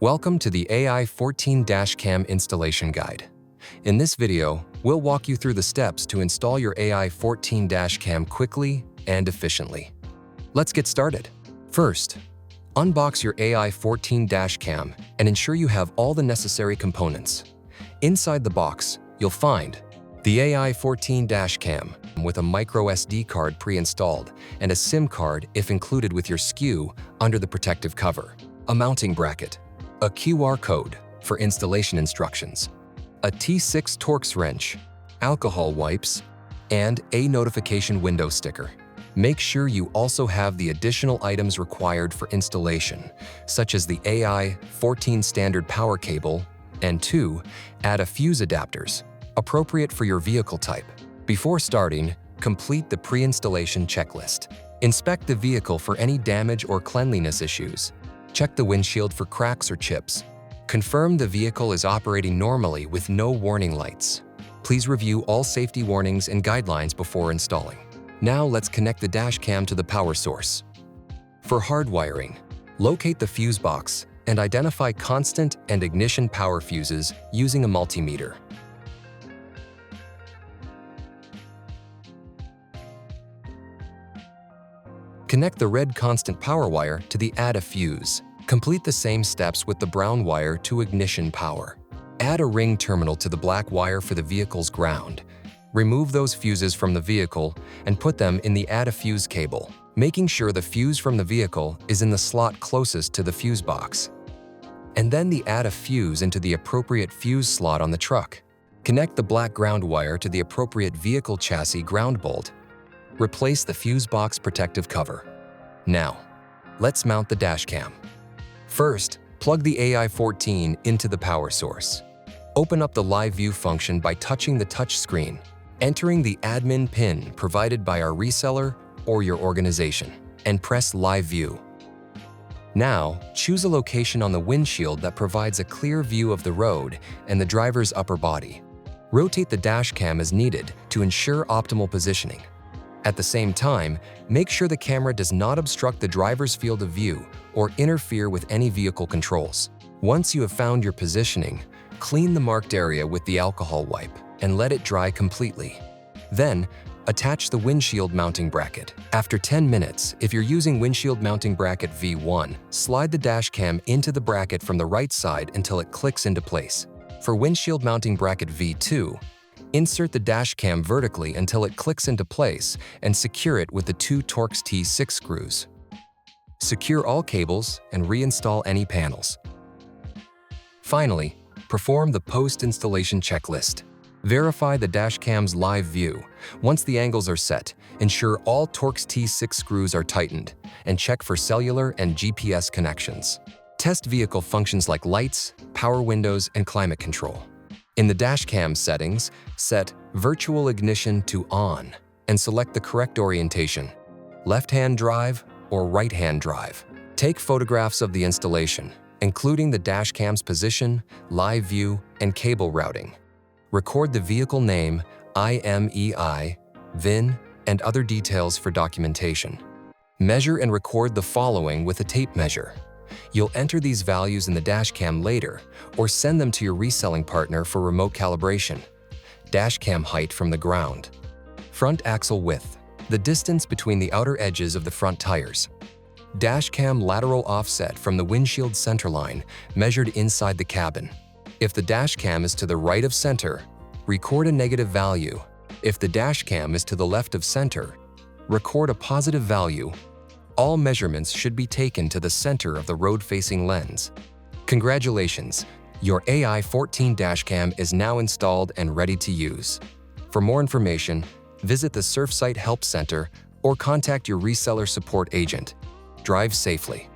Welcome to the AI-14 Dashcam Installation Guide. In this video, we'll walk you through the steps to install your AI-14 Dashcam quickly and efficiently. Let's get started. First, unbox your AI-14 Dashcam and ensure you have all the necessary components. Inside the box, you'll find the AI-14 Dashcam with a micro SD card pre-installed and a SIM card if included with your SKU under the protective cover, a mounting bracket, a QR code for installation instructions, a T6 Torx wrench, alcohol wipes, and a notification window sticker. Make sure you also have the additional items required for installation, such as the AI-14 standard power cable, and 2, add a fuse adapters, appropriate for your vehicle type. Before starting, complete the pre-installation checklist. Inspect the vehicle for any damage or cleanliness issues. Check the windshield for cracks or chips. Confirm the vehicle is operating normally with no warning lights. Please review all safety warnings and guidelines before installing. Now let's connect the dashcam to the power source. For hardwiring, locate the fuse box and identify constant and ignition power fuses using a multimeter. Connect the red constant power wire to the add a fuse. Complete the same steps with the brown wire to ignition power. Add a ring terminal to the black wire for the vehicle's ground. Remove those fuses from the vehicle and put them in the add a fuse cable, making sure the fuse from the vehicle is in the slot closest to the fuse box. And then the add a fuse into the appropriate fuse slot on the truck. Connect the black ground wire to the appropriate vehicle chassis ground bolt. Replace the fuse box protective cover. Now, let's mount the dashcam. First, plug the AI-14 into the power source. Open up the Live View function by touching the touch screen, entering the admin PIN provided by our reseller or your organization, and press Live View. Now, choose a location on the windshield that provides a clear view of the road and the driver's upper body. Rotate the dashcam as needed to ensure optimal positioning. At the same time, make sure the camera does not obstruct the driver's field of view or interfere with any vehicle controls. Once you have found your positioning, clean the marked area with the alcohol wipe and let it dry completely. Then, attach the windshield mounting bracket. After 10 minutes, if you're using windshield mounting bracket V1, slide the dashcam into the bracket from the right side until it clicks into place. For windshield mounting bracket V2, insert the dashcam vertically until it clicks into place and secure it with the 2 Torx T6 screws. Secure all cables and reinstall any panels. Finally, perform the post-installation checklist. Verify the dashcam's live view. Once the angles are set, ensure all Torx T6 screws are tightened and check for cellular and GPS connections. Test vehicle functions like lights, power windows, and climate control. In the dashcam settings, set virtual ignition to on and select the correct orientation, left-hand drive or right-hand drive. Take photographs of the installation, including the dashcam's position, live view, and cable routing. Record the vehicle name, IMEI, VIN, and other details for documentation. Measure and record the following with a tape measure. You'll enter these values in the dashcam later or send them to your reselling partner for remote calibration. Dashcam height from the ground. Front axle width, the distance between the outer edges of the front tires. Dashcam lateral offset from the windshield centerline measured inside the cabin. If the dashcam is to the right of center, record a negative value. If the dashcam is to the left of center, record a positive value. All measurements should be taken to the center of the road-facing lens. Congratulations! Your AI-14 dashcam is now installed and ready to use. For more information, visit the Surfsight Help Center or contact your reseller support agent. Drive safely.